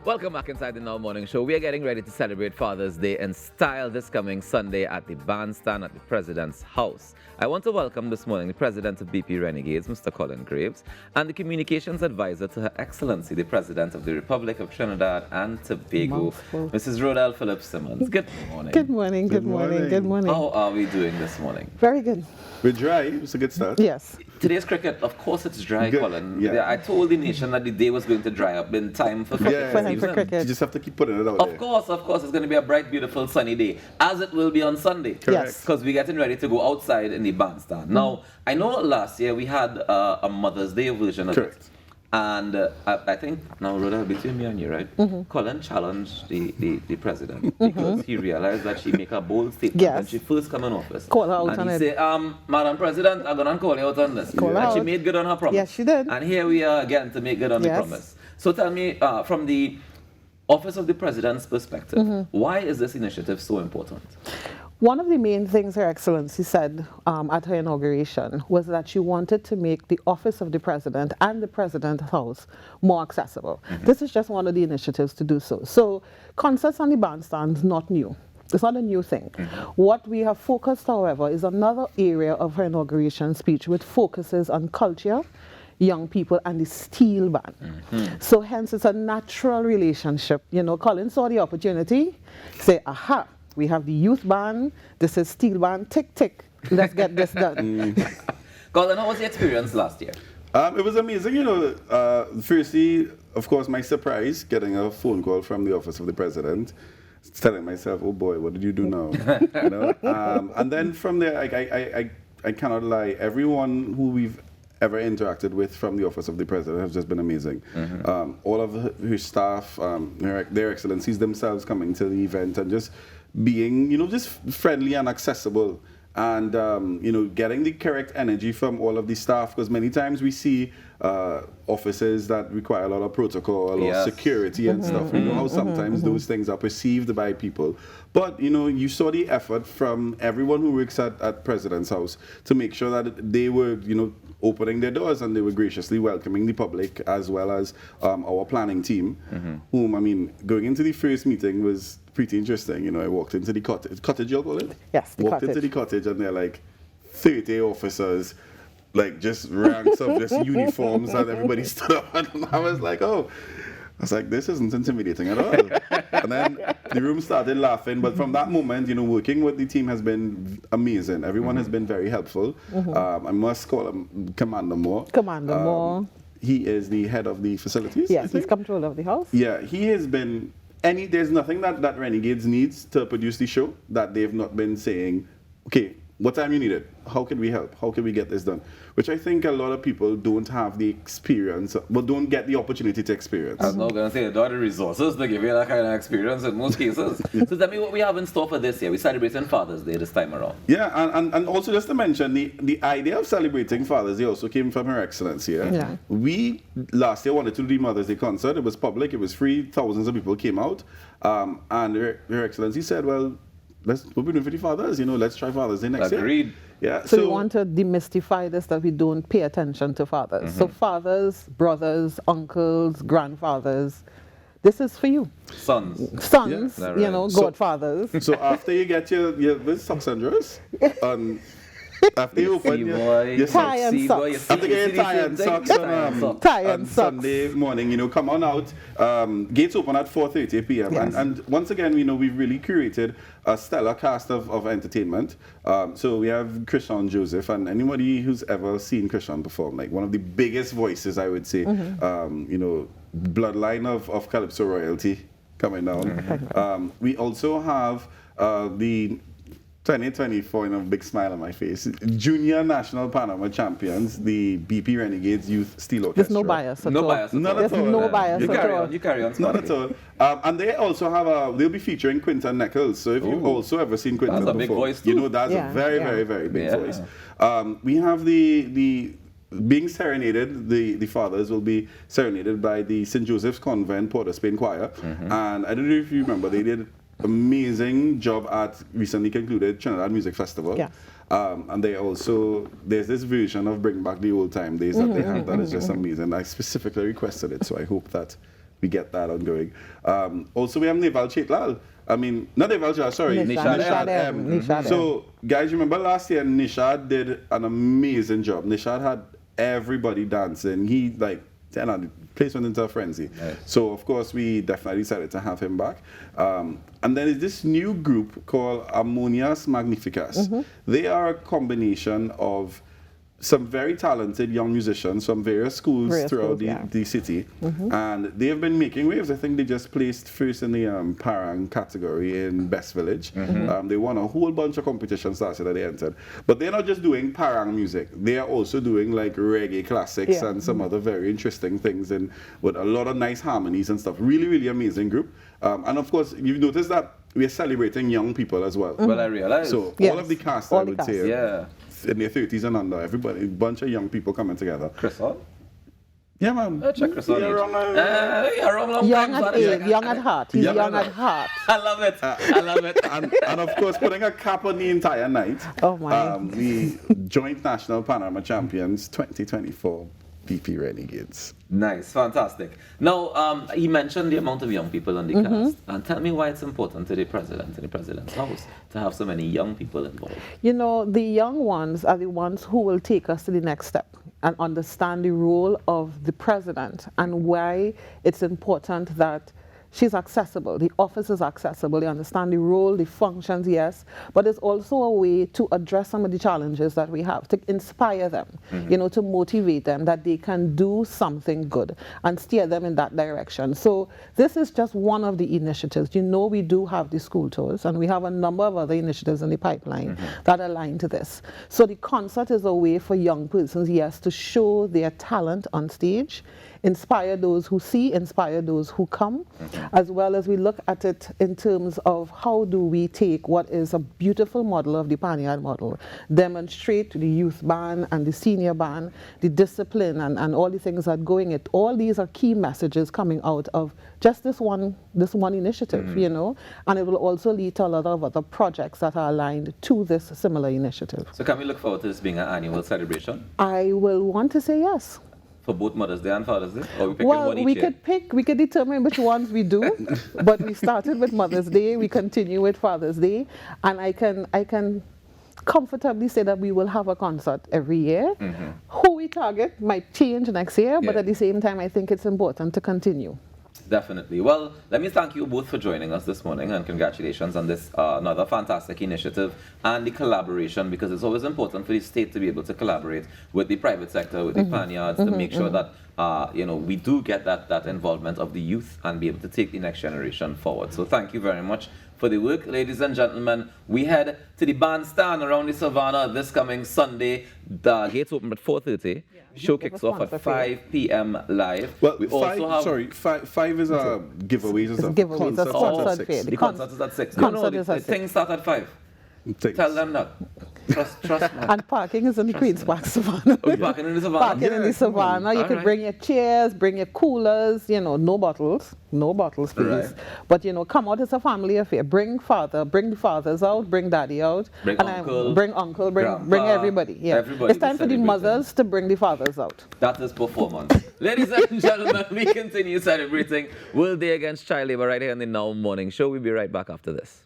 Welcome back inside the Now Morning Show. We are getting ready to celebrate Father's Day in style this coming Sunday at the bandstand at the President's House. I want to welcome this morning the President of BP Renegades, Mr. Colin Graves, and the Communications Advisor to Her Excellency, the President of the Republic of Trinidad and Tobago, Mrs. Rodel Phillips Simmons. Good morning. Good morning, good morning, good morning. How are we doing this morning? Very good. We're dry. It's a good start. Yes. Today's cricket, of course it's dry, Good. Colin. Yeah. I told the nation that the day was going to dry up in time for cricket. Yeah. For time for season. cricket. You just have to keep putting it out there. Of course, it's going to be a bright, beautiful, sunny day, as it will be on Sunday. Yes. Because we're getting ready to go outside in the bandstand. Now, I know last year we had a Mother's Day version of Correct. it. And I think, now, Rhoda, between me and you, right? Colin challenged the president because he realized that she make a bold statement Yes. when she first come in office. Call her out and on he it. say, Madam President, I'm going to call you out on this. Call her and she out. made good on her promise. Yes, she did. And here we are again to make good on the Yes. promise. So tell me, from the Office of the President's perspective, why is this initiative so important? One of the main things Her Excellency said at her inauguration was that she wanted to make the Office of the President and the President's House more accessible. This is just one of the initiatives to do so. So concerts on the bandstand is not new. It's not a new thing. What we have focused, however, is another area of her inauguration speech which focuses on culture, young people, and the steel band. So hence it's a natural relationship. You know, Colin saw the opportunity, say, aha, we have the youth band, this is steel band, tick, tick, let's get this done. Colin, how was the experience last year? It was amazing, you know. Firstly, of course, my surprise getting a phone call from the Office of the President, telling myself, "Oh boy, what did you do now?" You know. And then from there, I cannot lie. Everyone who we've ever interacted with from the Office of the President has just been amazing. All of her staff, their excellencies themselves coming to the event and just being, you know, just friendly and accessible. And, you know, getting the correct energy from all of the staff, because many times we see offices that require a lot of protocol or security and stuff. You know how sometimes those things are perceived by people. But, you know, you saw the effort from everyone who works at President's House to make sure that they were, you know, opening their doors and they were graciously welcoming the public as well as our planning team, whom, I mean, going into the first meeting was pretty interesting. You know, I walked into the cottage, you'll call it? Yes, the Walked cottage. into the cottage and they're like 30 officers, like just ranks of just uniforms, and everybody stood up and I was like, oh. I was like, this isn't intimidating at all. And then the room started laughing. But from that moment, you know, working with the team has been amazing. Everyone has been very helpful. I must call him Commander Moore. Commander Moore. He is the head of the facilities. I Yes, he's think. control of the house. Yeah, he has been, there's nothing that Renegades needs to produce the show that they've not been saying, okay, what time you need it? How can we help? How can we get this done? Which I think a lot of people don't have the experience, but don't get the opportunity to experience. I was not going to say they don't have the resources to give you that kind of experience in most cases. So tell me what we have in store for this year. We're celebrating Father's Day this time around. Yeah, and also just to mention, the idea of celebrating Father's Day also came from Her Excellency. Yeah. We last year wanted to do the Mother's Day concert. It was public, it was free, thousands of people came out. And Her Excellency said, well, what we're doing for the fathers, you know, let's try Father's Day next year. Agreed. Yeah. So we want to demystify this, that we don't pay attention to fathers. So fathers, brothers, uncles, grandfathers, this is for you. Sons. Sons, Yeah. you know, So- godfathers. So after you get your socks and drawers, after you open your Tie and socks. after you get your tie and socks Tie and on socks. Sunday morning, you know, come on out. Gates open at 4:30 p.m. Yes. And once again, you know, we've really curated a stellar cast of entertainment. So we have Christian Joseph, and anybody who's ever seen Christian perform, like one of the biggest voices, I would say, you know, bloodline of Calypso royalty coming down. We also have the 2024, you know, big smile on my face. Junior National Panama Champions, the BP Renegades Youth Steel Orchestra. There's no bias at No all. bias at Not all. at There's all. no bias You at carry all. on, you carry on. Not at all. And they also have they'll be featuring Quinton Nichols. So if you've also ever seen Quinton That's a big perform, voice you too. know that's Yeah, a very, yeah. very, very big Yeah. voice. We have the being serenaded, the fathers will be serenaded by the St. Joseph's Convent Port of Spain Choir. And I don't know if you remember, they did amazing job at recently concluded Trinidad Music Festival. Yes. And there's this version of Bring Back the Old Time Days that they have that is just amazing. I specifically requested it, so I hope that we get that ongoing. Also, we have Neval Chetlal. I mean, not Neval Chetlal, sorry, Nishad Nishad M. M. Nishad M. So, guys, remember last year, Nishad did an amazing job. Nishad had everybody dancing. He, like, the place went into a frenzy. Right. So, of course, we definitely decided to have him back. And then there's this new group called Harmonias Magnificas. They are a combination of some very talented young musicians from various schools throughout the city. And they have been making waves. I think they just placed first in the Parang category in Best Village. They won a whole bunch of competitions last year that they entered. But they're not just doing Parang music. They are also doing like reggae classics and some other very interesting things and with a lot of nice harmonies and stuff. Really, really amazing group. And of course, you've noticed that we're celebrating young people as well. Well, I realize. So Yes. all of the cast, All I the would cast. say, Yeah. in their 30s and under, everybody, a bunch of young people coming together. Chris Hall? Yeah, man. Check Chris Hall. You're wrong, You're wrong long Young time, at son. age, young at heart. He's young at heart. I love it. I love it. and of course, putting a cap on the entire night. Oh, my. We joint national panorama champions 2024 BP Renegades. Nice, fantastic. Now, he mentioned the amount of young people on the cast. And tell me why it's important to the president and the president's house to have so many young people involved. You know, the young ones are the ones who will take us to the next step and understand the role of the president and why it's important that she's accessible. The office is accessible. They understand the role, the functions, yes, but it's also a way to address some of the challenges that we have, to inspire them, you know, to motivate them that they can do something good and steer them in that direction. So this is just one of the initiatives. You know, we do have the school tours and we have a number of other initiatives in the pipeline that align to this. So the concert is a way for young persons, yes, to show their talent on stage, inspire those who see, inspire those who come, as well as we look at it in terms of how do we take what is a beautiful model of the Panyard model, demonstrate to the youth band and the senior band the discipline and all the things that go in it. All these are key messages coming out of just this one initiative, you know, and it will also lead to a lot of other projects that are aligned to this similar initiative. So can we look forward to this being an annual celebration I will want to say yes. for both Mother's Day and Father's Day? Or we picking Well, one each we year? we could determine which ones we do, but we started with Mother's Day, we continue with Father's Day, and I can comfortably say that we will have a concert every year. Who we target might change next year, but Yeah. at the same time, I think it's important to continue. Definitely. Well, let me thank you both for joining us this morning and congratulations on this another fantastic initiative and the collaboration, because it's always important for the state to be able to collaborate with the private sector, with the Panyards, to make sure that you know, we do get that involvement of the youth and be able to take the next generation forward. So thank you very much for the work. Ladies and gentlemen, we head to the bandstand around the Savannah this coming Sunday. The gates open at 4:30. Show kicks off at 5 p.m. live. Well, we also have five is a giveaways and It's a stuff. giveaway, it's a Concert starts sponsored at fair. 6. the concert is at 6. concert No, is the at things start at 5. Thanks. Tell them that. Trust me. And parking is in the Queen's Park Savannah. We're parking in the Savannah. Parking in the Savannah. You All could right. bring your chairs, bring your coolers, you know, no bottles, please. Right. But, you know, come out, it's a family affair. Bring the fathers out, bring daddy out. Bring and uncle, bring uncle, bring grandpa, everybody. Yeah. everybody It's time to for the celebrate mothers to bring the fathers out. That is performance. Ladies and gentlemen, we continue celebrating World Day Against Child Labor right here on the Now Morning Show. We'll be right back after this.